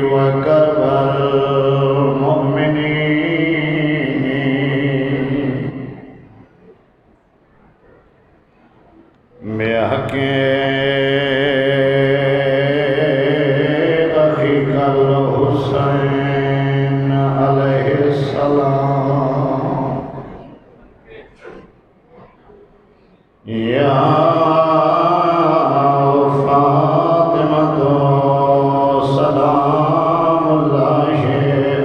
وكرب المؤمنين بحق أخيك الحسين عليه السلام يا فاطمة سلام الله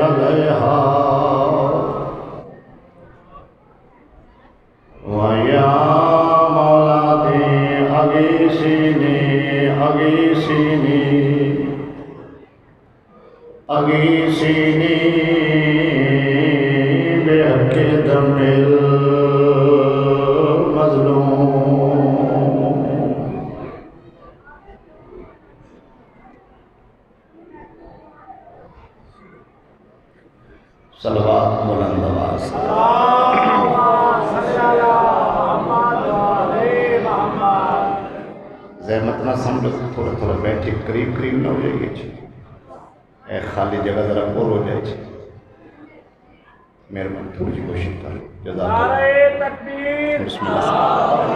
عليها ويا مولاتي أغيثيني أغيثيني أغيثيني بحق دم المظلوم صلوات بلند آواز زحمت نہ سمجھو تھوڑا تھوڑا بیٹھے قریب قریب نہ ہو جائے گی اے خالی جگہ ذرا اور ہو جائے گی مہربانی تھوڑی سی کوشش کر جزاک اللہ نعرہ تکبیر بسم اللہ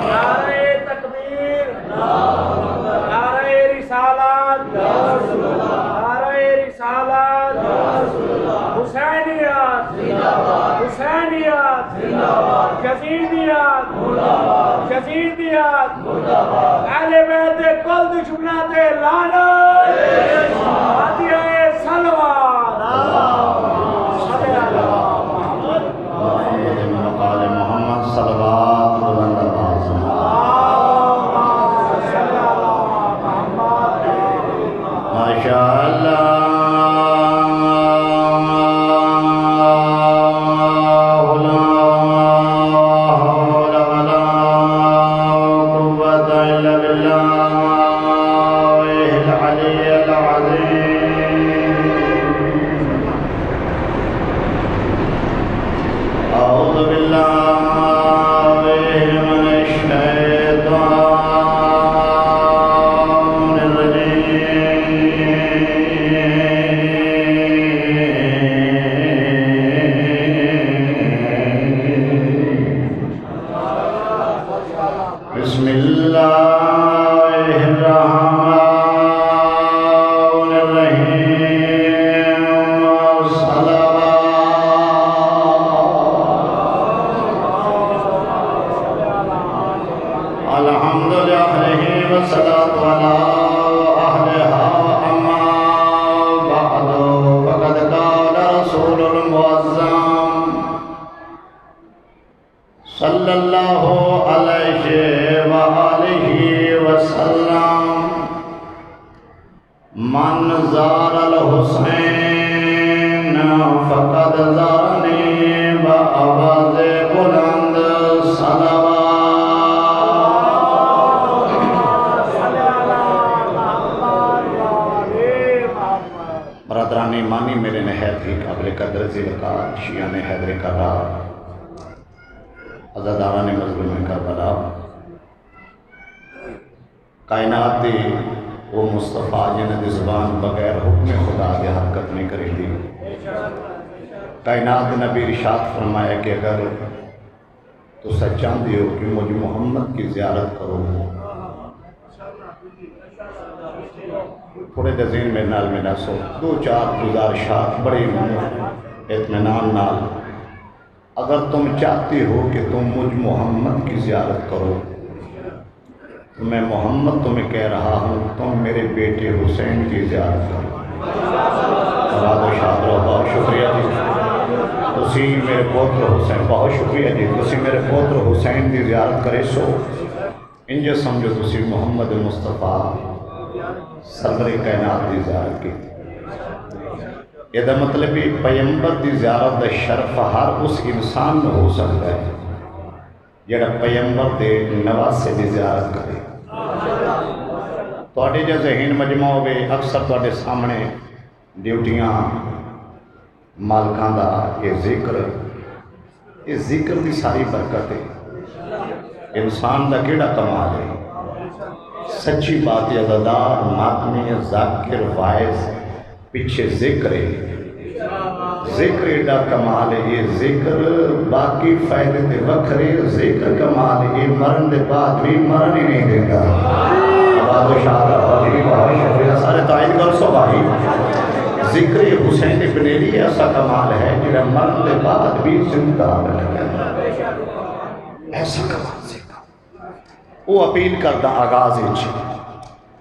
نعرہ تکبیر نعرہ رسالت نعرہ رسالت حسینیت حسینیت یزیدیت یزیدیت اہل بیت کل دشمنات لعنت فاتحہ صلوات صلی اللہ محمد مقال محمد صلوات بلند آواز ماشاء اللہ بسم اللہ الرحمن الرحیم صلوات الحمد للہ والصلاة علی اہلہا اما بعد فقد قال رسول المعظم صلی اللہ علیہ وآلہ وسلم من زار الحسین فقد زارنی بآواز بلند صلوات برادران ایمانی میرے نہایت ہی قابل قدر ذکر شیعہ نے حیدر کرار عزاداران مظلوم کربلا کائنات دی وہ مصطفیٰ جنہ دی زبان بغیر حکم خدا دے حرکت نہیں کریں دی کائنات نبی ارشاد فرمایا کہ اگر تو سچان دیو کہ مجھ محمد کی زیارت کرو تھوڑے دزین میں نال میں ناسو دو چار گزارشات بڑے اطمینان نال اگر تم چاہتی ہو کہ تم مجھ محمد کی زیارت کرو تو میں محمد تمہیں کہہ رہا ہوں تم میرے بیٹے حسین کی زیارت کرو آباد و شاد رہو بہت شکریہ جی تسی میرے پوتر حسین بہت شکریہ جی تسی میرے پوتر حسین کی زیارت کرے سو انجے سمجھو تسی محمد مصطفیٰ صدر کائنات کی زیارت کی یہ دا مطلب پیمبر دی زیارت دا شرف ہر اس انسان میں ہو سکتا ہے جڑا پیمبر دے نواسے دی زیارت کرے توڑے جو ذہن مجمع ہو گئے اکثر توڑے سامنے ڈیوٹیاں مالکان دا یہ ذکر دی ساری برکت ہے انسان دا کیڑا کمال ہے سچی بات ہے عزادار ماتمی ذاکر وائز پیچھے ذکر ہے، ذکر ایڈا کمال ہے، یہ ذکر باقی فائدے تے وکھرے، ذکر کمال ہے، یہ مرن دے بعد بھی مرن ہی نہیں دیتا۔ آباد و شاد جی بہت شکریہ، سارے تائید کر سو بھائی۔ ذکر حسین ابن علی ایسا کمال ہے جنہا مرن دے بعد بھی زندہ رکھتا ہے، ایسا کمال ذکر وہ اپیل کردہ آغاز اچھی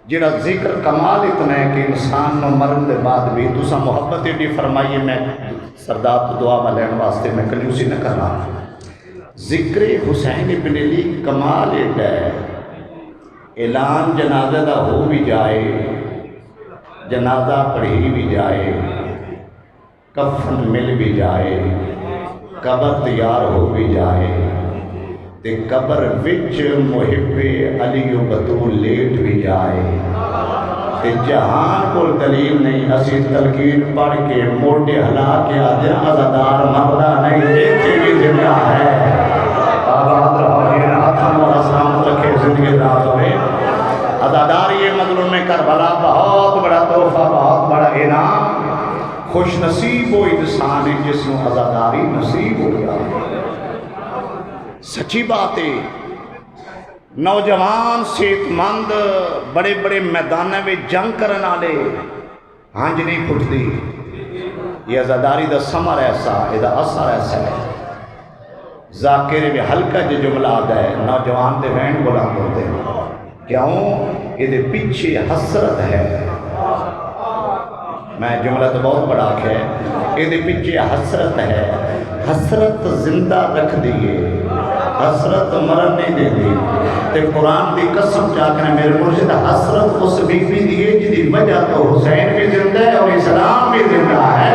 جنہا ذکر کمال اتنا ہے کہ انسان نو مرن دے بعد بھی دوسرا محبت ایڈی فرمائیے، میں سردار تو دعا میں لین واسطے میں کنجوسی نہ کرنا۔ ذکر حسین ابن علی کمال ایڈا ہے، اعلان جنازہ دا ہو بھی جائے، جنازہ پڑھی بھی جائے، کفن مل بھی جائے، قبر تیار ہو بھی جائے، تے قبر وچ محب علی و بطول لیٹ بھی جائے، تے جہان کو دلیل نہیں، اسی تلقین پڑھ کے موڑے ہلا کے آدھے عزادار مردہ نہیں، دیکھے بھی زندہ ہے۔ آباد رہو ہاتھوں اور اسلام رکھے زندگی رات ہوئے۔ عزادار یہ مظلوم کربلا بہت بڑا تحفہ، بہت بڑا انعام، خوش نصیب وہ انسان ہے جس میں عزاداری نصیب ہو گیا۔ سچی بات ہے، نوجوان صحت مند بڑے بڑے میدانوں میں جنگ کرنے والے ہنج نہیں پھٹتی، یہ عزاداری دا ثمر ایسا، یہ دا اثر ایسا ہے۔ ذاکر بھی ہلکا جو جملہ آتا ہے، نوجوان دے وین بلند ہوتے ہیں، کیوں؟ یہ دے پیچھے حسرت ہے۔ میں جملہ تو بہت بڑا ہے، یہ دے پیچھے حسرت ہے، حسرت زندہ رکھ دیئے، حسرت مرن نہیں دے دی۔ تے قرآن دی قسم چاکنے میرے مرشد حسرت اس بی بی دیئے جدی وجہ تو حسین بھی زندہ ہے اور اسلام بھی زندہ ہے۔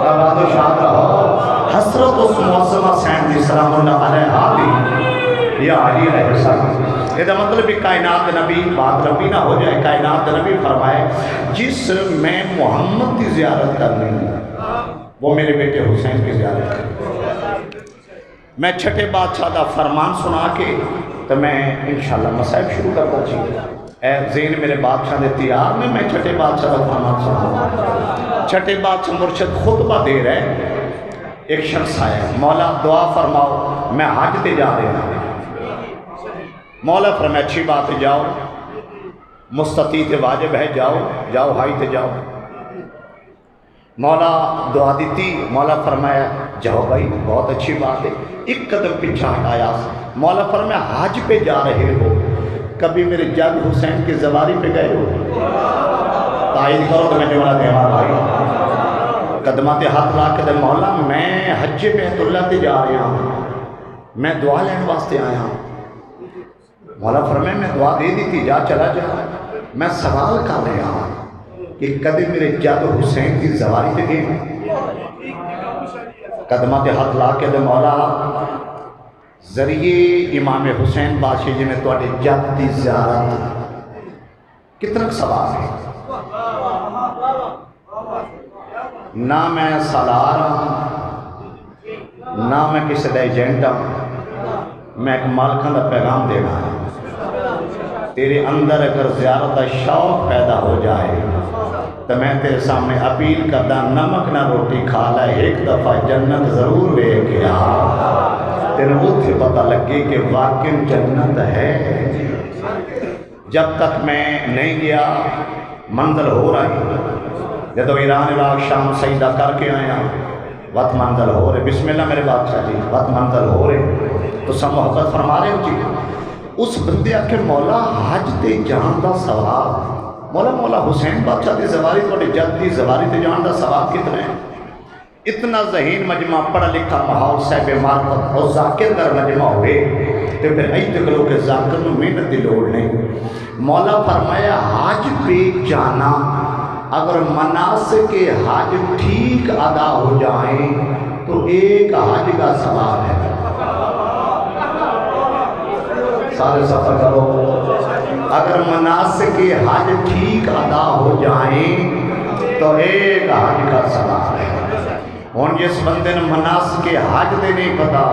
آباد و شاد رہو۔ حسرت اس معصمہ سین دی سلام اللہ علیہ آدھی یا علی علیہ السلام، یہ دا مطلب بھی کائنات نبی بات ربی نہ ہو جائے، کائنات نبی فرمائے جس میں محمد کی زیارت کرنی وہ میرے بیٹے حسین کی زیارت کرنی۔ میں چھٹے بادشاہ دا فرمان سنا کے تو میں انشاءاللہ مسائب شروع کرتا چاہیے۔ اے زین میرے بادشاہ دے تیار میں چھٹے بادشاہ دا فرمان سنا۔ چھٹے بادشاہ مرشد خطبہ دے رہے، ایک شخص آیا، مولا دعا فرماؤ میں حج تے جا رہے ہیں۔ مولا فرمائے اچھی بات ہے، جاؤ، مستطیع تے واجب ہے، جاؤ جاؤ حج تے جاؤ۔ مولا دعا دیتی، مولا فرمایا جاؤ بھائی بہت اچھی بات ہے، ایک قدم پیچھے ہٹایا۔ مولا فرمایا حج پہ جا رہے ہو، کبھی میرے جد حسین کی زواری پہ گئے ہو؟ تائید کرو تو میں جملہ دے ہاں بھائی، قدمات ہاتھ لا کے دے مولا میں حج بیت اللہ تے جا رہا ہوں، میں دعا لین واسطے آیا ہوں۔ مولا فرمایا میں دعا دے دی تھی، جا چلا جا، میں سوال کر رہا ہوں کہ کدی میرے جد حسین کی زواری پہ گئے؟ قدمات ہاتھ لا کے دے مولا ذریعے امام حسین بادشاہ جی نے توڑے جد دی زیارت کتنا سوال ہے؟ نہ میں سالار ہوں، نہ میں کسی دا ایجنٹ ہوں، میں ایک مالکان دا پیغام دینا ہے۔ تیرے اندر اگر زیارت دا شوق پیدا ہو جائے تو میں تیرے سامنے اپیل کردہ نمک نہ روٹی کھا لائے، ایک دفعہ جنت ضرور وے گیا، تیرے اتھے پتہ لگے کہ واقعی جنت ہے۔ جب تک میں نہیں گیا منزل ہو رہی، جب ایران عراق شام سجدہ کر کے آیا وقت منزل ہو رہے، بسم اللہ میرے بادشاہ جی وقت منزل ہو رہے تو سب محبت فرما رہے ہو جی۔ اس بندے آکے مولا حج تے جان دا ثواب، مولا حسین بادشاہ دی زواری توڑے جد دی زواری تے جان دا ثواب کتنا ہے؟ اتنا ذہین مجمع پڑھا لکھا ماحول صاحب معرفت اور ذاکر در مجمع ہوئے تو پھر ای تکلو کہ ذاکر میں محنت دی لوڑ نہیں۔ مولا فرمایا حج پہ جانا اگر مناسک حج ٹھیک ادا ہو جائیں تو ایک حج کا ثواب ہے۔ سارے سفر کرو، اگر مناسک حج ٹھیک ادا ہو جائیں تو ایک حج کا ثواب ہے۔ ہون جس بندے نے مناسک حج دے نہیں پتا،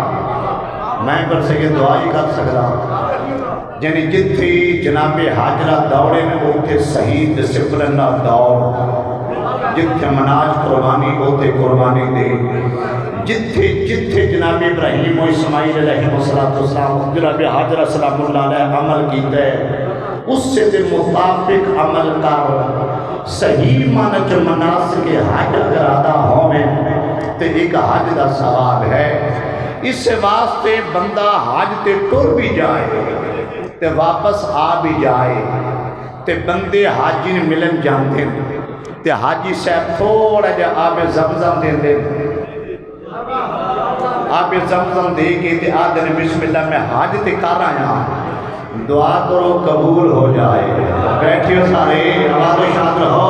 میں پر سے یہ دعا ہی کر سکتا یعنی جتھے جناب حاجرہ دوڑے میں اوتھے صحیح ڈسپلن نہ دوڑ، جتھے مناج قربانی اوتھے قربانی دے، جتھے جناب ابراہیم و اسماعیل علیہ السلام جناب حاجرہ سلام اللہ علیہ عمل کیتا ہے اس سے دے مطابق عمل کر، صحیح معنی جو مناسک حج اگر ادا ہوئے تو ایک حج دا ثواب ہے۔ اس واسطے بندہ حج تے ٹر بھی جائے تے واپس آ بھی جائے تے بندے حاجی نے ملن جانتے ہیں تے حاجی صاحب تھوڑا جا آب زمزم دے دے، آب زمزم دے کے تے آدھے بسم اللہ میں حج تے کر آیا، دعا کرو قبول ہو جائے۔ بیٹھیو سارے، آباد و شاد رہو،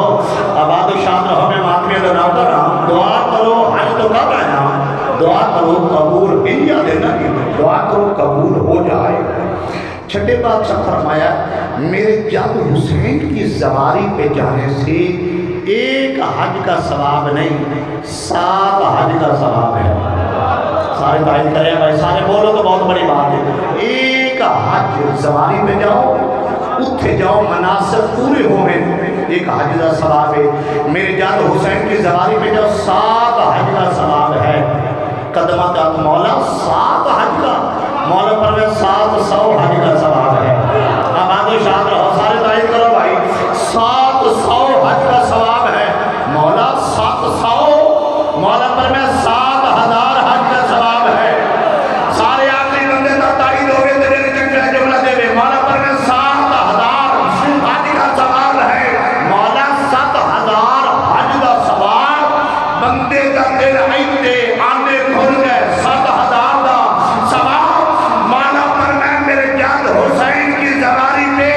آباد و شاد رہو، میں ماتمی دعا کر رہا ہوں، دعا کرو حج تو کر آیا، دعا کرو قبول انجا دینا، دعا کرو قبول ہو جائے۔ چھٹے بادشاہ فرمایا میرے جد حسین کی زواری پہ جانے سے ایک حج کا ثواب نہیں 7 حج کا ثواب ہے۔ سارے تائید کریں بھائی، سارے بولو تو بہت بڑی بات ہے۔ ایک حج زواری پہ جاؤ، اتھے جاؤ، مناسب پورے ہوئے، ایک حج کا ثواب ہے۔ میرے جد حسین کی زواری پہ جاؤ 7 حج کا ثواب ہے۔ قدمت آت مولا 7 حج کا، مولا پر میں 700 حج کا ثواب ہے۔ آباد و شاد رہو، سارے تائید کرو بھائی، 700 حج کا ثواب ہے۔ مولا 700، مولا پر میں 7000 حج کا ثواب ہے۔ سارے آخری بندے تا تائید ہو گئے تیرے چکرہ جملہ دے بے، مولا پر میں 7000 حج کا ثواب ہے۔ مولا 7000 حج کا ثواب، بندے کا دل آئیتے آنے کھول گئے 7000 کا ثواب۔ مولا پر میں میرے جد حسین کی زواری پہ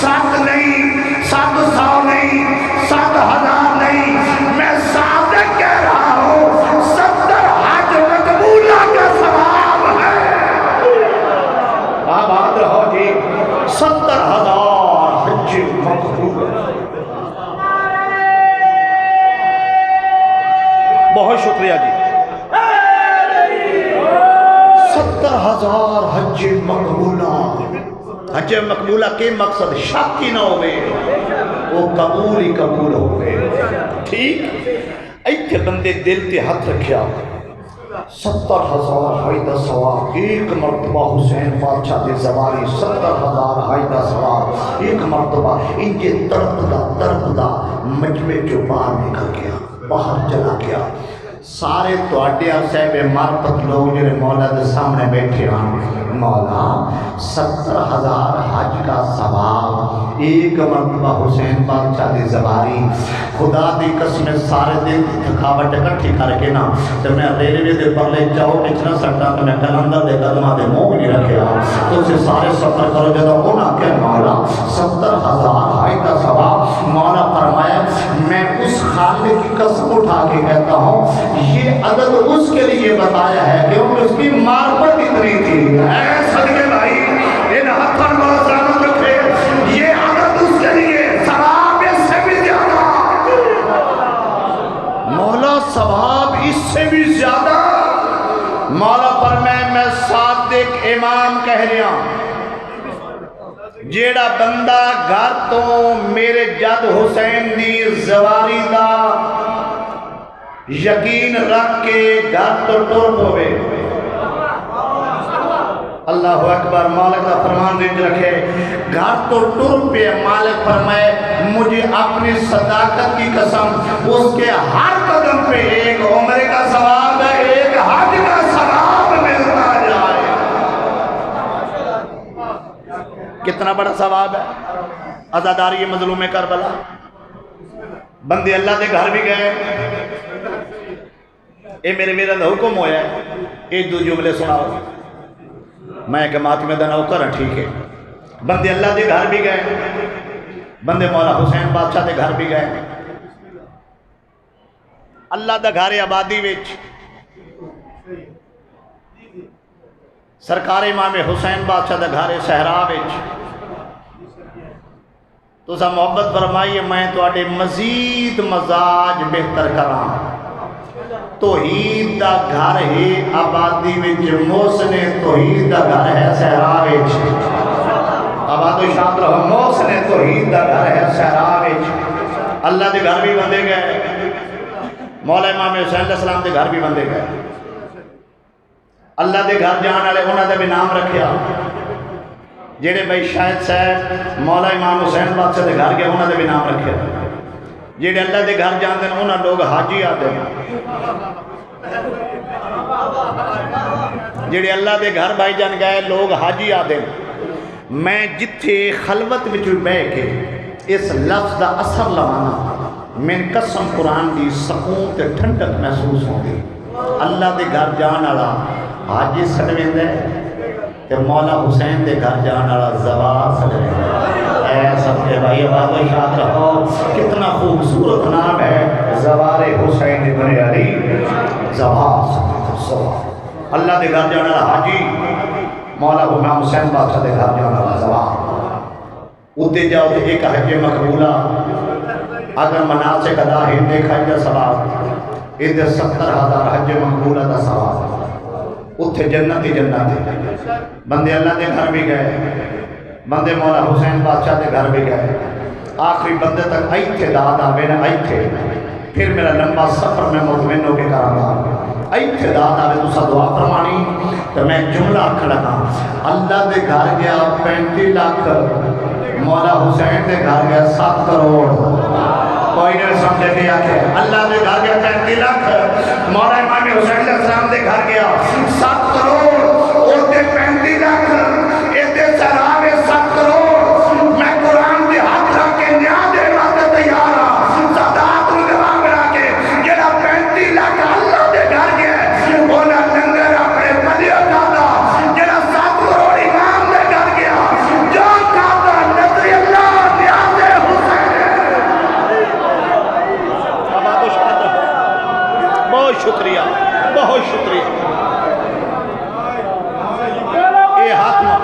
7 نہیں، 700 نہیں، 7000 نہیں، میں صادق کہہ رہا ہوں 70 حج مقبولہ کا ثواب ہے۔ آباد رہو جی، 70,000 حج مقبول۔ بہت شکریہ جی۔ 70,000 حج مقبولہ۔ حج مقبولہ کے مقصد شک کی نہ ہوئے، وہ قبول ہی قبول ہوئے۔ ٹھیک ایتھے بندے دل تے ہاتھ رکھیا، 70,000 حج دا ثواب، ایک مرتبہ حسین بادشاہ دے زواری 70,000 حج دا ثواب، ایک مرتبہ ان کے درد دا مجمع جو باہر نکل گیا، باہر چلا گیا۔ سارے توڑے اور صاحب مرپت لوگ جنہیں مولا دے سامنے بیٹھے ہیں، مولا 70,000 حج کا ثواب، ایک مرتبہ حسین بادشاہ دی زواری، خدا دی قسم سارے دن دی تھکاوٹ اکٹھی کر کے نا تو میں ریلوے دے پرلے چاہو نچنا سکتا تو میں کلندر دے قدمہ دے موہ نہیں رکھیا تو اسے سارے سفر کرو جدہ ہونا کہ مولا 70,000 حج کا ثواب۔ مولا فرمایا میں اس خالق کی قسم اٹھا کے کہتا ہوں یہ عدد اس کے لیے بتایا ہے کہ اس کی معرفت اتنی تھی۔ اے صدقے بھائی ان ہتھن کو سلامت رکھے، یہ عدد اس کے لیے ثواب اس سے بھی زیادہ، مولا ثواب اس سے بھی زیادہ۔ مولا فرمائے میں صادق امام کہہ رہا ہوں، جیڑا بندہ گھر تو میرے جد حسین دی زواری دا یقین رکھ کے گھر تو ٹور ہوئے، اللہ اکبر، مالک کا فرمان دن رکھے، گھر تو ٹور پہ مالک فرمائے مجھے اپنی صداقت کی قسم اس کے ہر قدم پہ ایک عمرے کا ثواب ہے، ایک حج کا ثواب ملتا جائے۔ کتنا بڑا ثواب ہے۔ عزاداری مظلوم کربلا، بندے اللہ دے گھر بھی گئے، اے میرے دا حکم ہویا ہے، اے دو جملے سناؤ، میں کہ ماتمی دا نوکر ہوں، ٹھیک ہے۔ بندے اللہ دے گھر بھی گئے، بندے مولا حسین بادشاہ دے گھر بھی گئے، اللہ دا گھر آبادی وچ سرکار امام حسین بادشاہ دا گھر صحرا وچ تو سا محبت فرمائیے میں تو آٹے مزید مزاج بہتر کراں، توحید دا گھر ہے آبادی وچ، محسن توحید دا گھر ہے صحرا وچ۔ آباد و شاد رہو محسن توحید دا گھر ہے صحرا وچ اللہ دے گھر بھی بندے گئے مولا امام حسین علیہ السلام دے گھر بھی بندے گئے اللہ دے گھر جان والے انہاں دا بھی نام رکھیا جڑے بھائی شاہد صاحب مولا امام حسین بادشاہ دے گھر گئے انہاں دا بھی نام رکھیا جڑے اللہ دے گھر جاندے ہیں انہاں لوگ حاجی آتے ہیں جڑے اللہ دے گھر بھائی جان گئے لوگ حاجی آتے ہیں میں جتھے خلوت وچ بہ کے اس لفظ دا اثر لوانا میں قسم قرآن دی سکون تے ٹھنڈک محسوس ہوگی اللہ دے گھر جان والا حاجی سڑویندہ ہے کہ مولا حسین دے گھر جان والا زوار سڑویندہ ہے اے سب کے بھائی آباد و شاد رہو کتنا خوبصورت نام ہے زوار حسین ابن علی زوار اللہ دے گھر جان والا حاجی مولا امام حسین بادشاہ دے گھر جان والا زوار ادھے جاؤ تو ایک حج مقبولہ اگر مناسک ادا ہندے کھائیدہ سواب ادھے 70,000 حج مقبولہ دا سواب اتھے جنتی بندے اللہ دے گھر بھی گئے بندے مولا حسین بادشاہ دے گھر بھی گئے آخری بندے تک ایتھے داد آوے نا ایتھے پھر میرا لمبا سفر میں مطمئن ہو کے کرانا ایتھے داد آوے تو سا دعا فرمانی تو میں جملہ کھڑا اللہ دے گھر گیا 35 لاکھ مولا حسین دے گھر گیا 7 کروڑ کوئی نہیں سمجھے گیا کہ اللہ دے گھر گیا 35 لاکھ مولا امام حسین علیہ السلام دے گھر گیا 7 کروڑ اور دے 35 لاکھ اس دے سرابے 7 کروڑ میں قرآن دے حق رکھ کے نیا دے واسطے تیار ہوں صدات نو جواب رکھ کے جڑا 35 لاکھ اللہ دے گھر گیا اونا لنگر اپنے پلیوں کھاتا جڑا 7 کروڑ امام دے گھر گیا جو کھاتا نظر اللہ نیاز حسین بہت شکریہ بہت شکریہ اے ہاتھ میں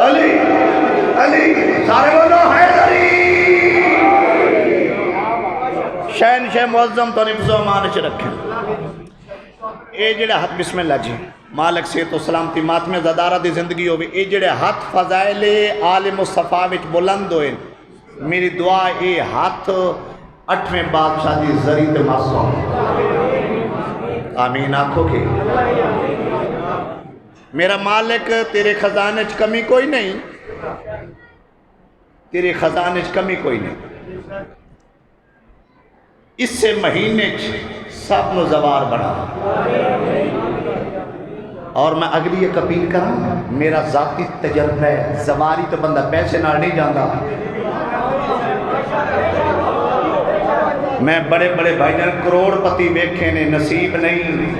علی علی سارے بولو حیدری شہنشاہ معظم تو نفظ و امان چ رکھیں اے جڑے ہاتھ بسم اللہ جی مالک صحت و سلامتی ماتمے زدارہ دی زندگی ہوئی اے جڑے ہاتھ فضائل آل مصطفیٰ وچ بلند ہوئے میری دعا اے ہاتھ 8ویں بادشاہ دی زری تے معصوم آمین آنکھوں کے میرا مالک تیرے خزانے چ کمی کوئی نہیں تیرے خزانے چ کمی کوئی نہیں اس سے مہینے چ سب نو زوار بنا اور میں اگلی ایک اپیل کروں میرا ذاتی تجربہ ہے زواری تو بندہ پیسے نہ نہیں جاندہ میں بڑے بڑے بھائی جان کروڑ پتی ویکھے نے نصیب نہیں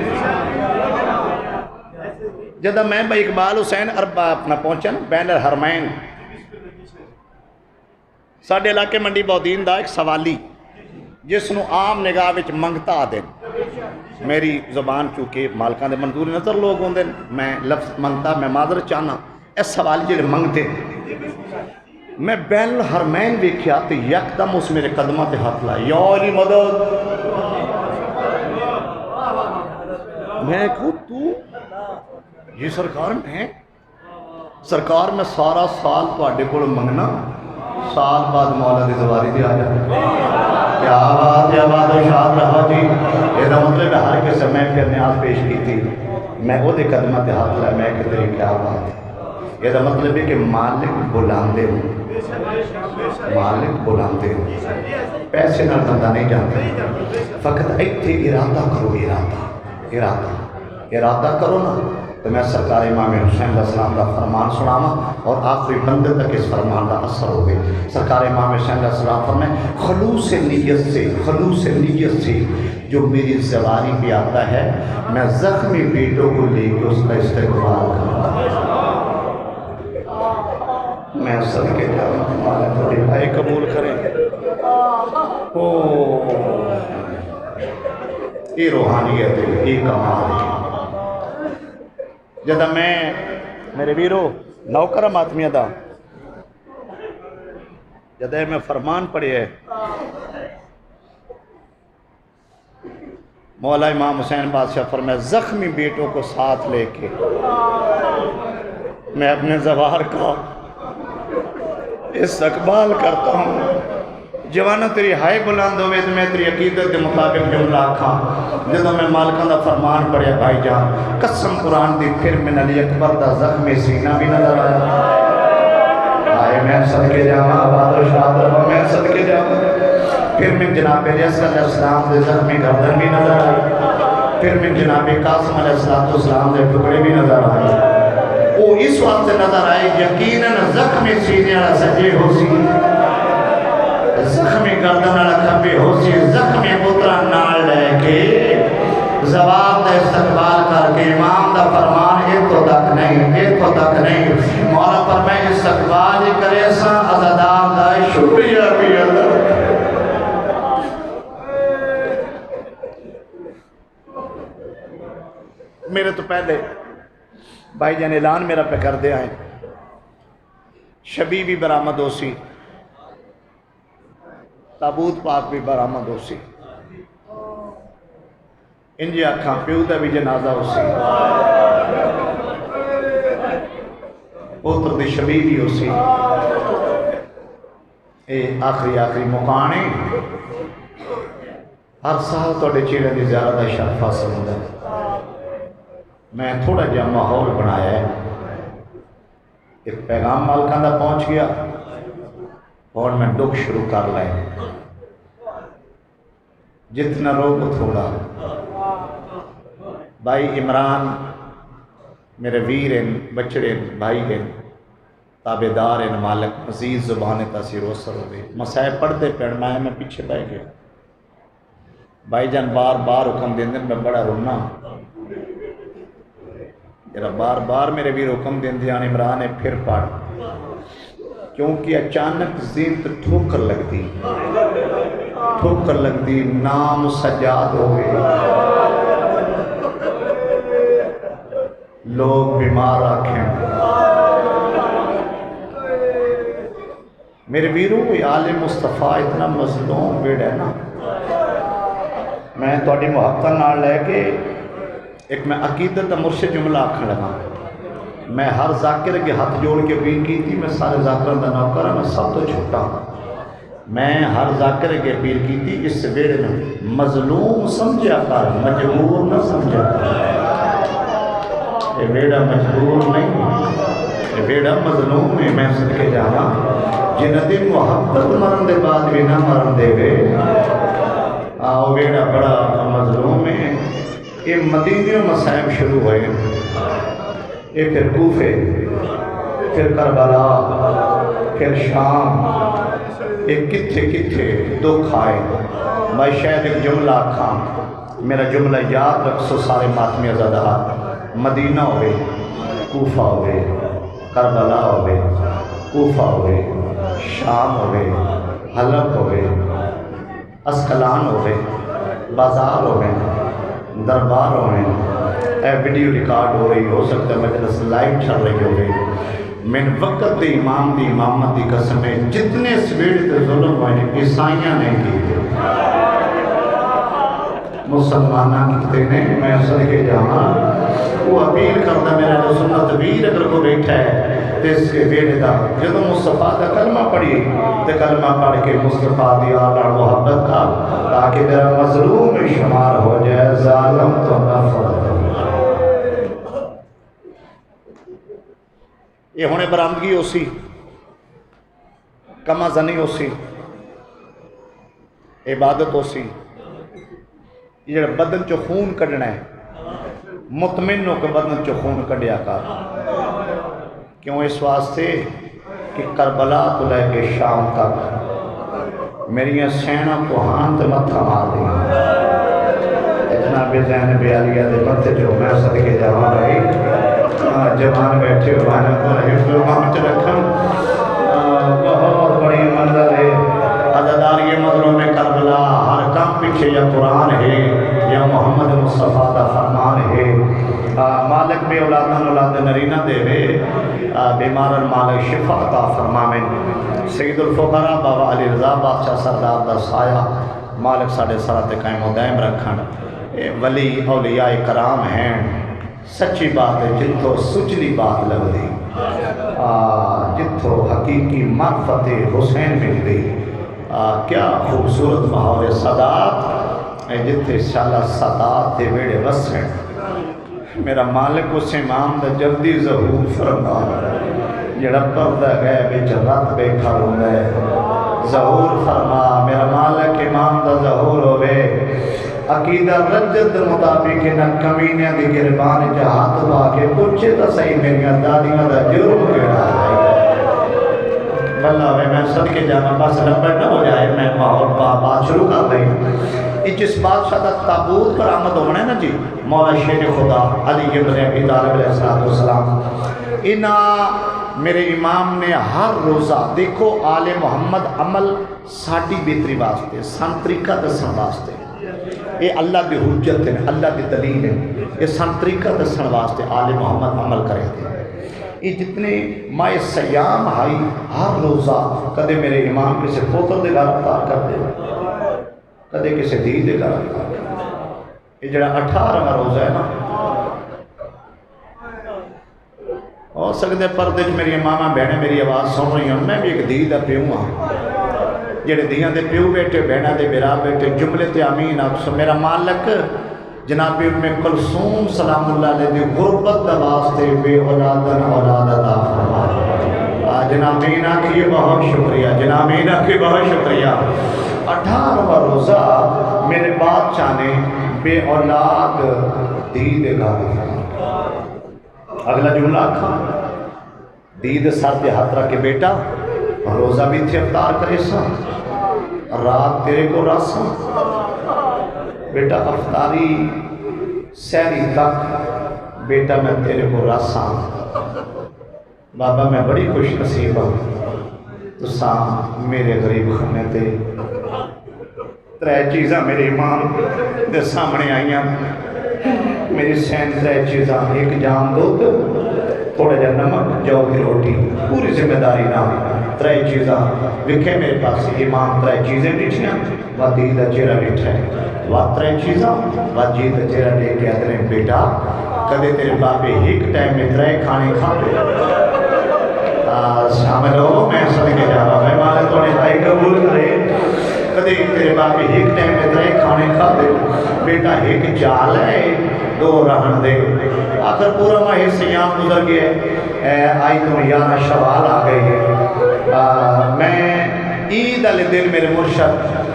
جدہ میں بھائی اقبال حسین اربا اپنا پہنچا نا بین الحرمین ساڑھے علاقے منڈی بودین دا ایک سوالی جس نو عام نگاہ وچ منگتا آ دیں میری زبان چونکہ مالکان دے منظور نظر لوگ ہوں دیں میں لفظ منگتا میں معذرت چاہنا اس سوالی جلے منگتے میں بین الحرمین ویکھیا تو یک دم اس میرے قدمہ تے ہاتھ لائے یا علی مدد میں کہوں تو یہ سرکار میں سرکار میں سارا سال تو آڈے کو منگنا سال بعد مولا دی زواری دی آ جائے کیا بات ہے بات و شاد رہا جی یہ دا مطلب ہے ہر کس میں پھر نیاز پیش کی تھی میں وہ دے قدمہ تے ہاتھ لائے میں کہ تیری کیا بات ہے یہ دا مطلب ہے کہ مالک بلاندے ہوں مالک بلاندے ہوں پیسے نہ بندہ نہیں جانتے فقط ایتھے ارادہ کرو ارادہ کرو نا تو میں سرکار امام حسین علیہ السلام کا فرمان سناما اور آخری بندے تک اس فرمان کا اثر ہو گئے سرکار امام حسین علیہ السلام فرمائے خلوص نیت سے جو میری زواری پہ آتا ہے میں زخمی بیٹوں کو لے کے اس کا استقبال کرتا میں سب کے جاؤں ہمارے تھوڑی بھائی قبول کریں یہ روحانیت ہے یہ کمال ہے جدہ میں میرے ویرو نوکرم آدمی دا جدہ میں فرمان پڑے ہے مولا امام حسین بادشاہ فرمایا زخمی بیٹوں کو ساتھ لے کے میں اپنے زوار کا استقبال کرتا ہوں۔ جوانا تیری ہائے بلند ہوئے تو میں تیری عقیدت کے مطابق جملہ آکھاں جدوں میں مالکاں دا فرمان پڑھیا بھائی جان قسم قرآن دی پھر من علی اکبر دا زخمی سینہ بھی نظر آیا۔ آئے میں صدقے جاواں آباد و شاد رہا میں صدقے جاواں۔ پھر من جناب علیہ السلام دے زخمی گردن بھی نظر آئی۔ پھر من جناب قاسم علیہ السلام دے ٹکڑے بھی نظر آئے۔ وہ اس وقت نظر آئے یقیناً زخمی سینے والا سجے ہو سی، زخمی گردن والا کھبے ہو سی، زخمی پترا نال لے کے زواب دا استقبال کر کے امام دا فرمان ایتھوں تک نہیں، ایتھوں تک نہیں، مولا پر میں استقبال کرے سا عزادار دا شکریہ بھی اللہ۔ میرے تو پہلے بھائی جان اعلان میرا پہ کر دے آئیں، شبی بھی برآمد ہو سی، تابوت پاک بھی برآمد ہو سی، انجی آکھاں پیو دا بھی جنازہ ہو سی، پوتر دی شبی بھی ہو سی، اے آخری مکانے ہر سال توڑے چیڑے دی زیادہ شرف حاصل ہوتا ہے۔ میں تھوڑا جا ماحول بنایا ہے، ایک پیغام مالکان دا پہنچ گیا اور میں دکھ شروع کر لائے جتنا روگ تھوڑا۔ بھائی عمران میرے ویر ہیں، بچڑے ہیں، بھائی ہیں، تابدار ہیں، مالک مزید زبان تاثیر و اثر ہوئے مسائب پڑھتے پڑھنا ہے، میں پیچھے بہ گیا۔ بھائی جان بار بار حکم دیں میں بڑا رونا، میرا بار بار میرے بھی حکم دیں دیان عمران ہے پھر پڑھ، کیونکہ اچانک ذہن تو ٹھوکر لگ دی نام سجاد ہو گئے، لوگ بیمار آکھیں۔ میرے ویروں کو آل مصطفیٰ اتنا مظلوم بیڑ ہے نا، میں تھوڑی محبت نال لے کے ایک میں عقیدت دا مرشد جملہ آکھن لگا، میں ہر ذاکر کے ہاتھ جوڑ کے اپیل کی تھی، میں سارے ذاکروں دا نوکر ہوں، میں سب تو چھوٹا، میں ہر ذاکر کے اپیل کی تھی اس ویڑے میں مظلوم سمجھا کر، مجبور نہ سمجھا کر۔ یہ ویڑا مجبور نہیں، یہ ویڑا مظلوم ہے، میں صدقے جانا جنہ دی محبت مرن دے بعد بھی نہ مرن دے وے، آؤ ویڑا بڑا مظلوم ہے۔ یہ مدینہ مسائب شروع ہوئے، یہ پھر کوفے، پھر کربلا، پھر شام، یہ کتھے دکھ آئے۔ میں شاید ایک جملہ آکھاں، میرا جملہ یاد رکھ سو سارے ماتمی ازادہ، مدینہ ہوئے، کوفہ ہوئے، کربلا ہوئے، کوفہ ہوئے، شام ہوئے، حلب ہوئے، اسکلان ہوئے، بازار ہوئے، دربار ہوئے، اے ویڈیو ریکارڈ ہو رہی ہو سکتا ہے مجلس لائیو چل رہی ہوئے، من وقت دی امام دی امامت دی قسم ہے جتنے سویڑ تے ظلم ہوئے عیسائیاں نے کی مسلمانہ کتے نے، میں صدقے جہاں وہ اپیل کرتا میرا جو سنت ویر اگر کو بیٹھا ہے اس کے بیڑے دا جدو مصطفیٰ دا کلمہ پڑھی تو کلمہ پڑھ کے مصطفیٰ دی آلہ محبت کا تاکہ میرا مظلوم شمار ہو جائے، ظالم تو نفرت۔ یہ ہونے برآمدگی ہو سی، کما زنی ہو سی، عبادت ہو سی، یہ بدن چو خون کڑنا ہے، مطمئن ہو کہ بدن چو خون کڑیا کر، کیوں اس واسطے کہ کربلا تو لے کے شام تک میری سینہ کو ہانت متھا مار دی، اتنا بے ذہن بے علیہ دے متھے جو میں صدقے جاواں بھائی جوان بیٹھے ہوئے کو حفظ و امام چ رکھن، بہت بڑی منزل ہے عزادار۔ یہ مظلوم کربلا ہر کام پیچھے یا قرآن ہے یا محمد مصطفیٰ دا فرمان ہے، مالک بے اولادن اولاد نرینہ دے وے، بیمارن مالک شفا عطا فرماویں، سید الفقراء بابا علی رضا بادشاہ سردار دا سایہ مالک ساڑھے سرات قائم و دائم رکھن، ولی اولیاء کرام ہیں سچی بات ہے جتھوں سچلی بات لگدی جتھوں حقیقی معرفت حسین ملدی کیا خوبصورت ماحول سادات جتھے شالا سادات دے ویڑے وسن میرا مالک اس امام دا جلدی ظہور فرما جڑا پردہ گئے بچ رات بیٹھا ہوندا ہے ظہور فرما میرا مالک امام دا ظہور ہوئے عقیدہ رجت مطابق نہ کمینے دی گربان جا ہاتھ با کے پوچھے تا صحیح میریاں دادیاں دا جرم کیڑا ہے واللہ ہوئے میں صدقے جانا بس نمبر نہ ہو جائے میں ماحول بات شروع کر دیں جس بادشاہ دا تابوت پر آمد ہونا ہے نا جی مولا شیر خدا علی ابن ابی طالب علیہ السلام انہا میرے امام نے ہر روزہ دیکھو آل محمد عمل ساڑھی بیتری واسطے سن طریقہ دسن واسطے یہ اللہ دی حجت ہے اللہ دی دلیل ہے یہ سن طریقہ دسن واسطے آل محمد عمل کرے تھے یہ جتنے ماہ سیام آئی ہر روزہ کدے میرے امام کسی پوتر دے گھر افطار کر دے کدے کسی دھی دے گھر افطار کر دے یہ جڑا 18واں روزہ ہے نا ہو سکتے پردے میری امامہ بہنیں میری آواز سن رہی ہوں میں بھی ایک دھی دا پیوں ہاں جڑے دیاں دے پیو بیٹے بہنہ دے بیرا بیٹے جملے تے آمین آپ میرا مالک جناب ام کلثوم سلام اللہ علیہ دی غربت دا واسطے بے اولادن اولاد عطا فرما جناب مینا کی بہت شکریہ جناب مینا کی بہت شکریہ 18واں روزہ میرے بادشاہ نے بے اولاد دید گا اگلا جملہ کھا دید سر پہ ہاتھ رکھ کے بیٹا روزہ بھی تھے افطار کرے سا رات تیرے کو راسا بیٹا افطاری سہری تک بیٹا میں تیرے کو راسا بابا میں بڑی خوش نصیب ہوں تو سام میرے غریب خانے تے ترے چیزاں میرے امام دے سامنے آئیاں میری سین ترے چیزاں ایک جام دودھ تھوڑا جا نمک جو کی روٹی پوری ذمہ داری نہ ترے چیزاں وکھے میرے پاس امام ترے چیزیں ڈٹھیاں و دیدہ چیرہ ڈٹھا ہے و ترے چیزاں و جیدہ چیرہ لے کے ادھرے بیٹا کدے تیرے باپے ایک ٹائم میں ترے کھانے کھا دے شامل ہو میں صدقے جاوا میں مالک تو نے آئی قبول کرے کدے تیرے باپے ایک ٹائم میں ترے کھانے کھا دے بیٹا ایک جال ہے دو رہن دے آخر پورا ماہ سیام گزر گئے آئی تو یانا شوال آ گئی ہے میں عید علی دن میرے مرشد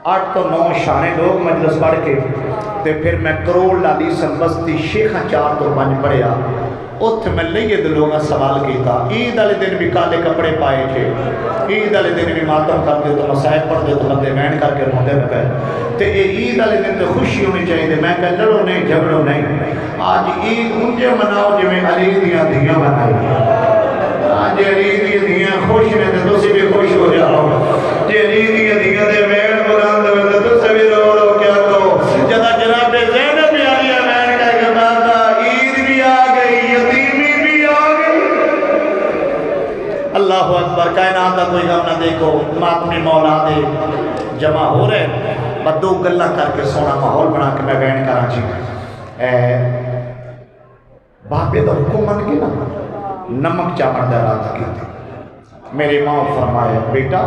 8 تو 9 شانے لوگ مجلس پڑھ کے تے پھر میں کروڑ لالی سنبستی شیخہ 4 تو 5 پڑھیا اتھ میں لئیے دلوگا سوال کیتا عید علی دن بھی کالے کپڑے پائے تھے عید علی دن بھی ماتم کر دے تو مسائب پڑھ دے تو بندے مین کر کے روندے میں پہ تے عید علی دن تو خوشی ہونی چاہیے میں کہ لڑو نہیں جھگڑو نہیں آج عید انجے مناؤ جو میں علی دیاں دھیاں منائی آج علی دیاں خوش نے تو سی بھی خوش ہو جاؤ جی علی دیاں دے ویڑ بلند ہوئے تو سبھی رو رو کیا کہو جدا جناب زینب بھی آلیا مین کہہ کے بابا عید بھی آ گئی یتیمی بھی آ گئی اللہ اکبر کائنات کا کوئی غم نہ دیکھو ماتمی مولا دے جمع ہو رہے بدو گلہ کر کے سونا ماحول بنا کے میں بین کراچی باپے دا حکم من کے نا نمک چاپن دا رات کی تھی میرے ماں فرمایا بیٹا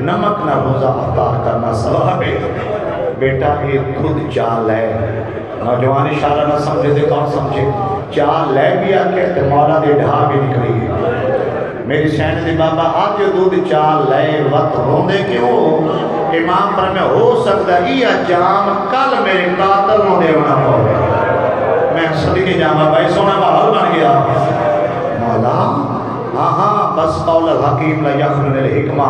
نمک نہ روزہ افطار کرنا ثواب ہے بیٹا یہ خود چال ہے نوجوان اشارہ نہ سمجھے دے کون سمجھے چال لے بھی آکے تے مولا دے ڈھا بھی نکلی ہے میری سین دی بابا آج دودھ چال لے وقت روندے کیوں امام پر میں ہو سکتا ہے یہ جام کل میرے قاتل نو دیونا ہو میں صدقے جامعہ بھائی سونا ماحول بن گیا مولا ہاں بس قول الحکیم لا یخرن الحکمہ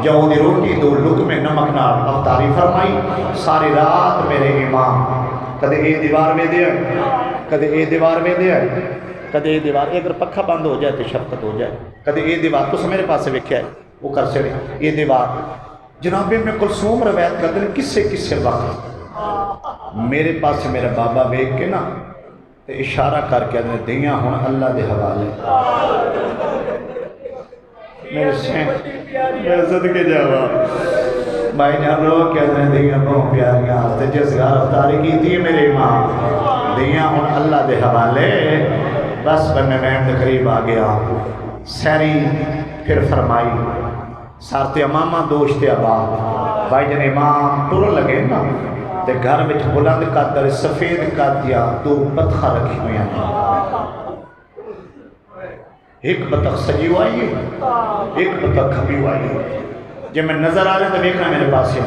جو دی روٹی دو لکم نمک نار افطاری فرمائی ساری رات میرے امام کدے اے دیوار میں دیا کدے اے دیوار میں دیا کدے اے دیوار اگر پکھا بند ہو جائے تو شفقت ہو جائے کدے اے دیوار تو میرے پاس سے وکھیا ہے وہ کر چلے اے دیوار جناب ابن کلثوم روایت کرتے ہیں کسے وقت میرے پاس سے میرا بابا بیک کے نا تے اشارہ کر کے ادھنے دیاں ہون اللہ دے حوالے میرے سین میں عزت کے جاوا بھائی جان لوگ کہتے ہیں دیاں بہت پیاریاں ہستے جس گھر افطاری کی تھی میرے امام دیاں ہوں اللہ دے حوالے بس میں وین دے قریب آ گیا سیری پھر فرمائی سارتے امامہ دوشت ابا بھائی جان امام ٹور لگے نا تے گھر میں بلند قدر سفید قدیا دو بطخہ رکھی ہوئی ہیں ایک بطخ سجی ہوئی ہے ایک بطخ کھپی ہوئی ہے جب میں نظر آ رہے تو دیکھنا میرے پاس ہے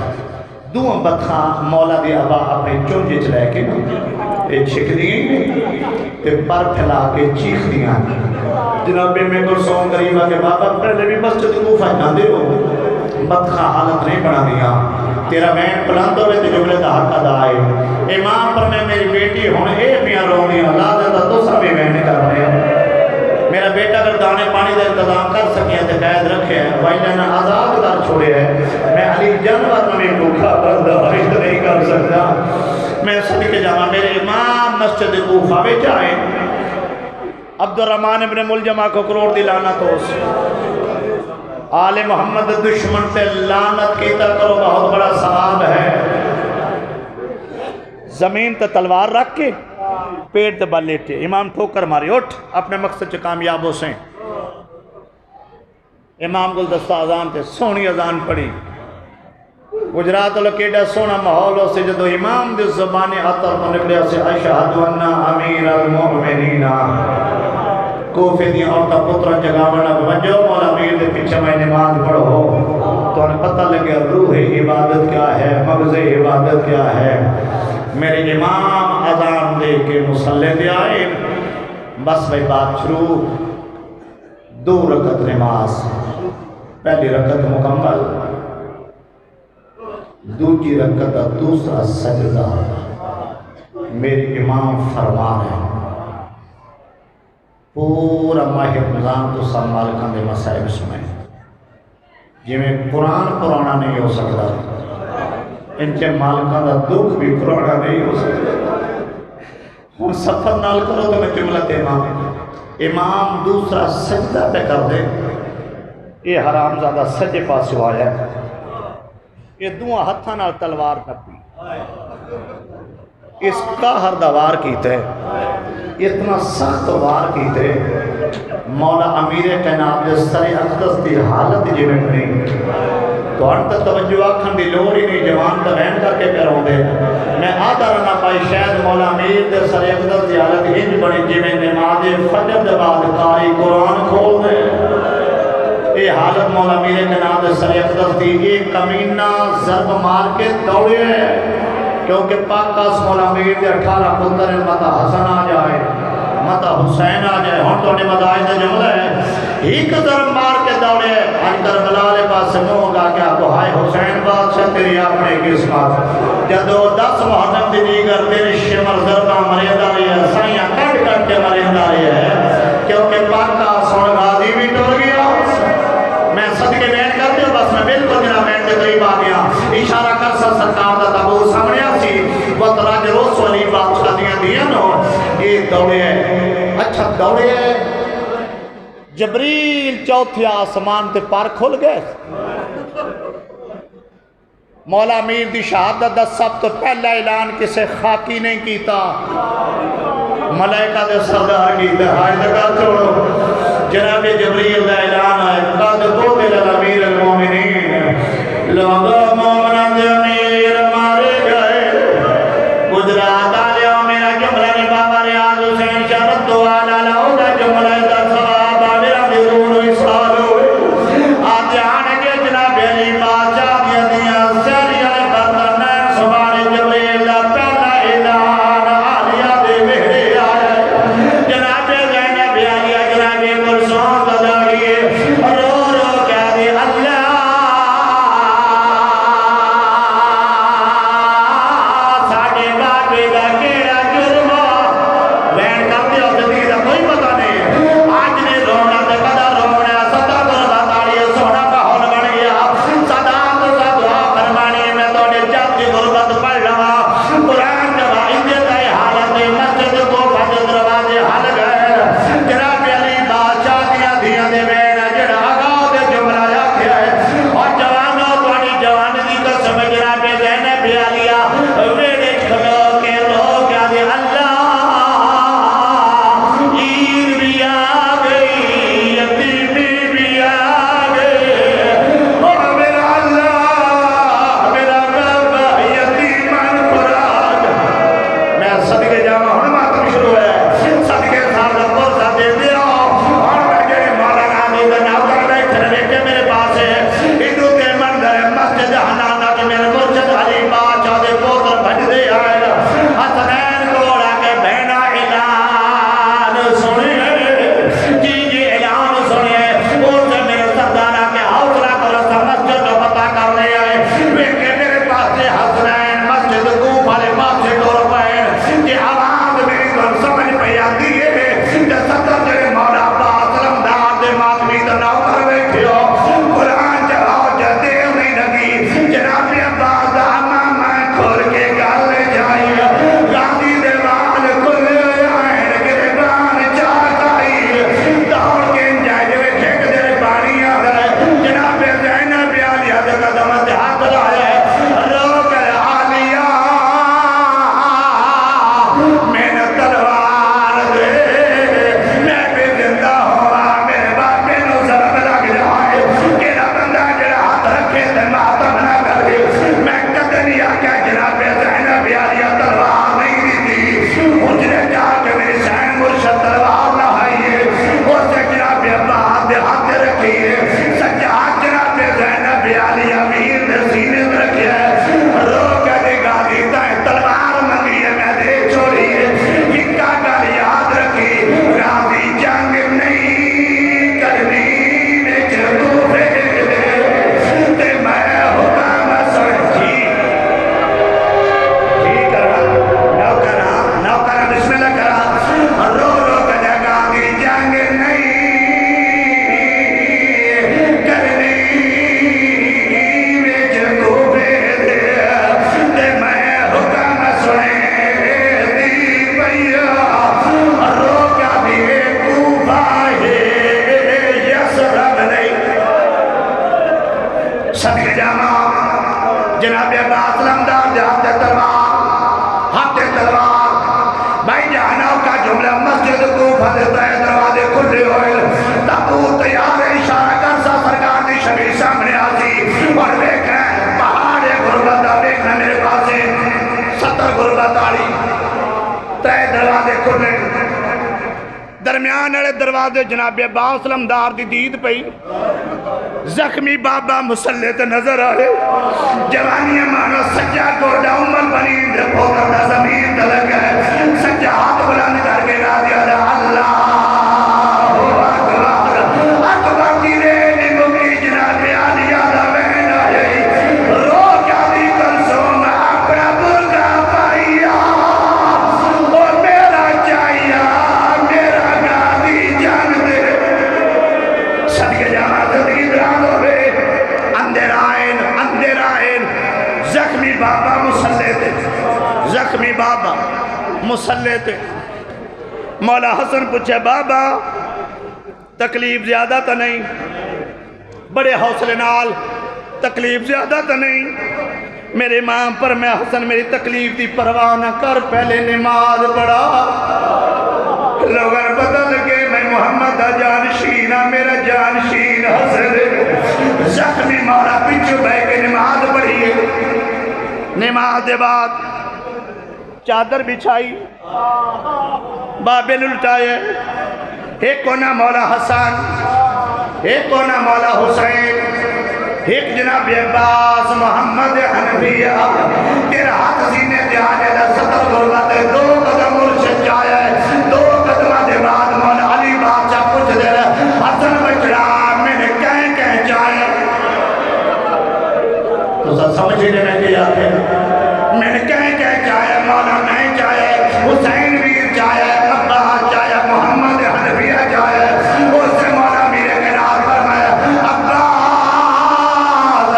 دو بطخاں مولا دی ابا اپنے چونجے چلائے کے یہ چھک دیئے تے پر پھیلا کے چیخ دیاں جناب میں کو سون قریبا کہ بابا پہلے بھی مسجد کوفہ جاندے ہو بطخاں حالت نہیں بنا دیا تیرا وین پلند ہوئے تے جملے دا حق ادا آئے امام پر میں میری بیٹی ہوں اے پیاں رو دیا لا دیتا تو سب وین کر رہے ہیں میرا بیٹا اگر دانے پانی دا انتظام کر سکیں تے قید رکھے ہیں بھائی جانا آزاد کر چھوڑے ہیں میں علی جانور میں بھوکا برداشت نہیں کر سکتا میں صدقے جاواں میرے امام مسجد کوفہ میں جائیں عبد الرحمن ابن ملجمہ کو کروڑ دی لعنت ہو آل محمد دشمن سے لعنت کیتا کرو بہت بڑا ثواب ہے زمین تے تلوار رکھ کے پیٹ دے بل لیٹے امام ٹھوکر ماری اٹھ اپنے مقصد سے کامیاب ہو سیں امام گلدستہ اذان تے سونی اذان پڑھی گجرات اللہ کیڑا سونا ماحول ہو سے جدو امام دے زبان عطر کو نکلیا سے اشہد ان امیر المؤمنین کوفے دی عورتہ پترہ جگاونا بجو مولا امیر دے پیچھے میں نماز پڑھو تو انہیں پتہ لگے روح عبادت کیا ہے مغز عبادت کیا ہے میرے امام اذان دے کے مسلح دے آئے بس بھائی بات شروع 2 رکعت نماز پہلی رکعت مکمل دوسری رکعت دوسرا سجدہ میرے امام فرمان ہے پورا ماہ رمضان تو سب مالکان دے مسائب سنیں جی میں قرآن پرانا نہیں ہو سکتا ان کے مالکان دا دکھ بھی پرانا نہیں ہو سکتا ہم سفر نال کرو تو میں جملت امام دوسرا سجدہ پہ کر دے یہ حرام زیادہ سجے پاس ہوا ہے یہ دعا ہتھا نال تلوار نپی اس کا ہر دوار کیتے اتنا سخت وار کیتے مولا امیر کائنات دے سر اقدس دی حالت جی میں بنی تو انت توجہ آکھن دی لوڑ ہی نہیں جوان تا رہن کر کے کروں دے میں آدھا رہنا پائی شاید مولا امیر دے سر اقدس دی حالت ہنج بنی جی میں نماز فجر دے بعد قاری قرآن کھول دے یہ حالت مولا امیر کائنات دے سر اقدس دی ایک کمینہ ضرب مار کے دوڑے کیونکہ پاک کاس مولا امیر دے 18 پتر متا حسن آ جائے متا حسین آ جائے ہون تو نے مدائی دے جملہ ہے ہی قدر مار کے دوڑے ہن کربلا لے پاس منہ گا کہ ابو ہائے حسین بادشاہ تیری اپنے قسمت جدو 10 محرم دی دیگر تیری شمر ضربہ مریندہ رہی ہے سائیاں کٹ کٹ کے مریندہ رہی ہے کیونکہ پاک کاس ہون غازی بھی ٹور گیا میں صدقے بین کرتے ہوں بس میں بالکل میرا بین دے قریب آ گیا اشارہ کر سرکار دا تابو سامنے آسی وہ تراج روس والی بادشاہ دیا نو یہ دوڑے ہے اچھا دوڑے ہے جبریل چوتھے آسمان تے پار کھل گئے مولا امیر دی شہادت دا سب تو پہلا اعلان کسے خاکی نہیں کیتا ملائکہ دے سردار کیتا ہائے دکھا چھوڑو جناب جبریل دا اعلان ہے قد قتل الامیر المومنین لوگوں مومنان دے امیر مارے گئے گجرات آلیوں میرا جملہ نے بابا ریاض حسین شرط دعالا لہولا جملہ دا صحابہ میرا دیرون وصال ہوئے آتے آنے کے جناب علی بادشاہ دیا دیا سیری علی برطن سبحان جبریل دا پہلا اعلان آلیا دے مہرے آئے جناب زینب آلیا جناب قرصان دا داڑیے نوکر بیٹھے ہو قرآن چلاؤ جاتے نہیں لگی جناب عباس دا ماما کھول کے گل جائی گاندھی دے وال کھلے آئین گربان چاہتائی دوڑ کے جائے جو کھیک دے پانی آ گئے جناب زینب عالیہ دے قدم سے ہاتھ لائے رو کر عالیہ میں نے تلوار دے میں بھی زندہ ہوا میرے باپ میں نو ضرب لگ جائے کیڑا بندہ جڑا ہاتھ رکھے تے ماتم نہ کرے میں قدر آکا جناب زینب عالیہ تلوار نہیں دی تھی حجرے جا کے میری سین مرشد تلوار لہائیے اسے جناب عباس دے ہاتھ رکھیے سجاد جناب زینب عالیہ امیر دے سینے میں رکھیا ہے رو کے دے گالی تائیں تلوار منگی ہے میں دے چھوڑی ہے ہکا گل یاد رکھی غازی جنگ نہیں کرنی وچ دوفے تے میں حکم سمجھی ٹھیک کرا نوکرہ بسم اللہ کرا رو رو کے دے غازی جنگ نہیں کرنی وچ دوفے تے میں حکم سنے دی پیا رو کیا بھی کوفہ ہے یسرب نہیں صدق جامع جناب عباس لمدار جہاں ہاتھ تلوار بھائی جہانوں کا جملہ مسجد کوفہ دیتا ہے دروازے کھلے ہوئے تابوت تیار ہے اشارہ کر سا سرکار دی شبیر سامنے آتی اور دیکھ رہے ہیں پہاڑ غربت دیکھ رہے ہیں میرے پاس 70 غربت آڑی تے دروازے کھلے درمیان والے دروازے جناب عباس لمدار دی دید پئی زخمی بابا مسلح تے نظر آئے جوانی مانو سجا گوڑا امل بنی دے پھوکر دا زمین دلگ ہے سجا ہاتھ بلند کر کے راضی اللہ اکبر کی رینی مکی جناب عالیہ دا بہن آئی رو کیا دی کلسوم اپنا برگا پائیا اور میرا چاہیا میرا غازی جان دے صدقے جامعہ زندگی دران ہوئے اندر آئین زخمی بابا مسلح تے زخمی بابا مسلح تے مولا حسن پوچھے بابا تکلیف زیادہ تا نہیں بڑے حوصلے نال تکلیف زیادہ تا نہیں میرے امام پر میں حسن میری تکلیف دی پرواہ نہ کر پہلے نماز پڑھا لوگاں پتہ لگے میں محمد دا جانشینہ میرا جانشین حسن زخمی مارا پچھو بے کے نماز پڑھیے نماز دے بعد چادر بچھائی بابے للٹائے ایک کونا مولا حسن ایک کونا مولا حسین ایک جناب عباس محمد حنفیہ تیرا ہاتھ سینے دے آنے دا 70 غربت ہے 2 قدم مرشد جایا ہے 2 قدمہ دے بعد مولا علی بادشاہ پوچھ دے رہا حسن بچڑا میں نے کہیں چاہے تو سب سمجھ ہی لینے کے آتے میں نے کہیں چاہے مولا میں چاہے حسین ویر چاہے عباس چاہے محمد حنفیہ چاہے اس سے مولا میرے کنار فرمایا عباس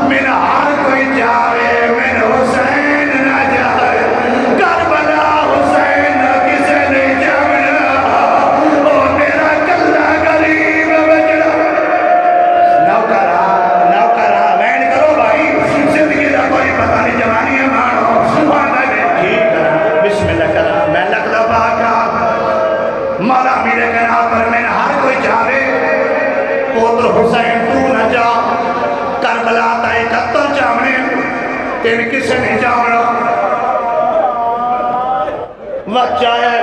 میرا ہر کوئی چاہے میرا حسین نہ جائے کربلا حسین کسے نہیں جانا وہ میرا کلہ غریب بچڑا نوکرہ وین کرو بھائی زندگی دا کوئی پتہ نہیں جوانی ہے مانو بسم اللہ کرا میں لکھ دفعہ کا مولا میرے کنار پر میں ہر کوئی چاہے پوتر حسین تو نہ جا کربلا تائے قتل چاہنے تین کسے نہیں جاؤنا وقت چاہے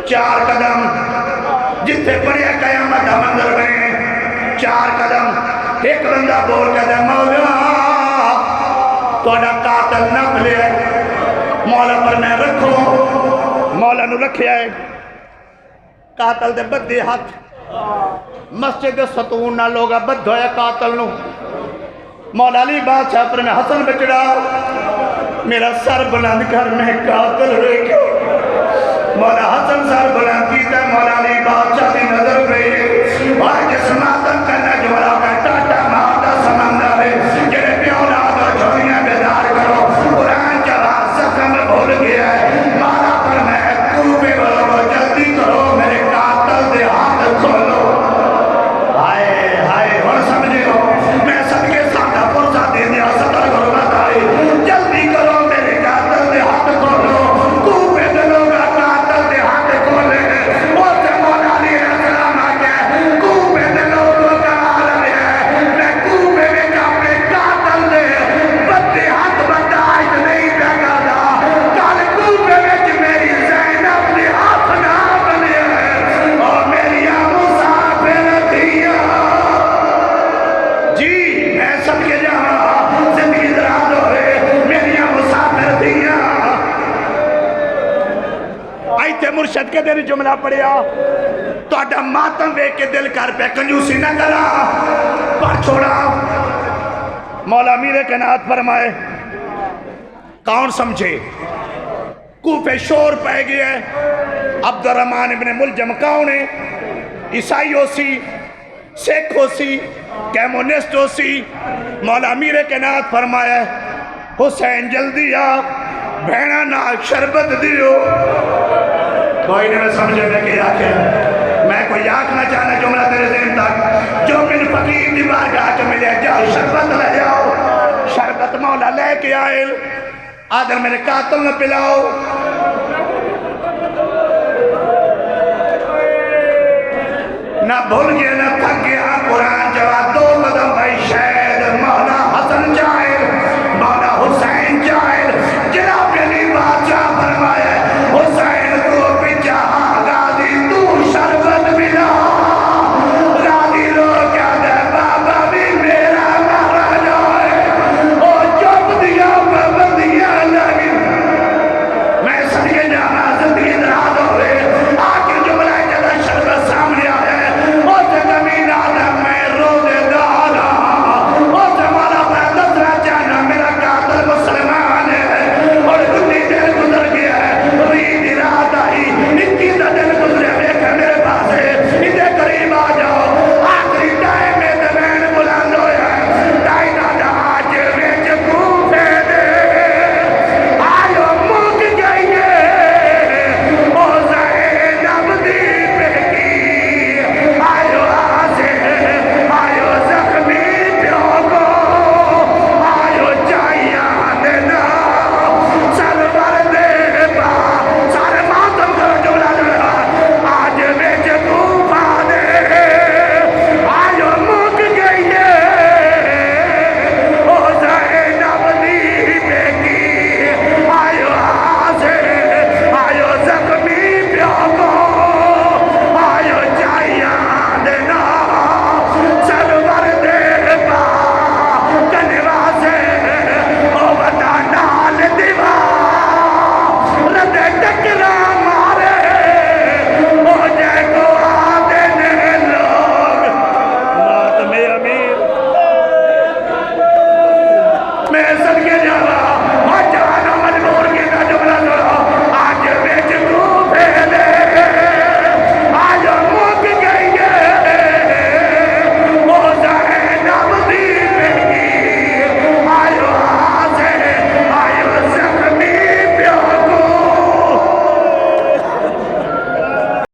4 قدم جتنے بڑے قیامت دا منظر بنے 4 قدم ایک بندہ بول کے دے مولا توڑا قاتل نہ بلے مولا پر میں رکھو مولا نو رکھے آئے قاتل دے بدے ہاتھ مسجد ستون نہ لوگا بد ہویا قاتل نو مولا علی بادشاہ پر میں حسن بچڑا میرا سر بلند کر میں قاتل رکھو مولا حسن سر بلند کیتا ہے، مولا علی بادشاہ دی نظر پہ اور جس ماتم کا نجوڑا کا ٹاٹا ماتا سمندر ہے جنہیں پیولا دو جھولیاں بیدار کرو قرآن جواب زخم بھول گیا ہے مارا پر میں کوپے بلو جلدی کرو میرے قاتل دے ہاتھ کھولو ہائے ہائے اور سمجھے ہو میں سب کے ساتھ فرصہ دے دیا صدر غربت آئی جلدی کرو میرے قاتل دے ہاتھ کھولو کوپے دلو کا قاتل دے ہاتھ کھولے اور سے مولا علی السلام آگے کوپے دلو کا عالم ہے میں کوپے میں اپنے قاتل دے بدے ہاتھ برداشت نہیں پہ کردا کل کوپے میں میری زینب دے ہاتھ نہ بنے اور میری مسافر دیا جی میں سب کے جہاں زندگی دراز ہو رہے میری مسافر دیا آئی تے مرشد کے دل جملہ پڑیا تو اڈا ماتم بے کے دل کر پہ کنجوسی نہ کرا پر چھوڑا مولا میرے کنات فرمائے کون سمجھے کوفے شور پہ گیا عبد الرحمن ابن ملجم کون ہے عیسائی ہو سی سکھ ہو سی کیمونسٹ ہو سی مولا میرے کنات فرمائے حسین جلدی آ بھینا نا شربت دیو کوئی نہیں میں سمجھے میں کیا کہ میں کوئی آنکھ نہ چاہنا جملہ تیرے ذہن تک جو من فقیر دیوار کا آکے ملے جاؤ شربت لے جاؤ شربت مولا لے کے آئے آدر میرے قاتل نہ پلاؤ نہ بھول گئے نہ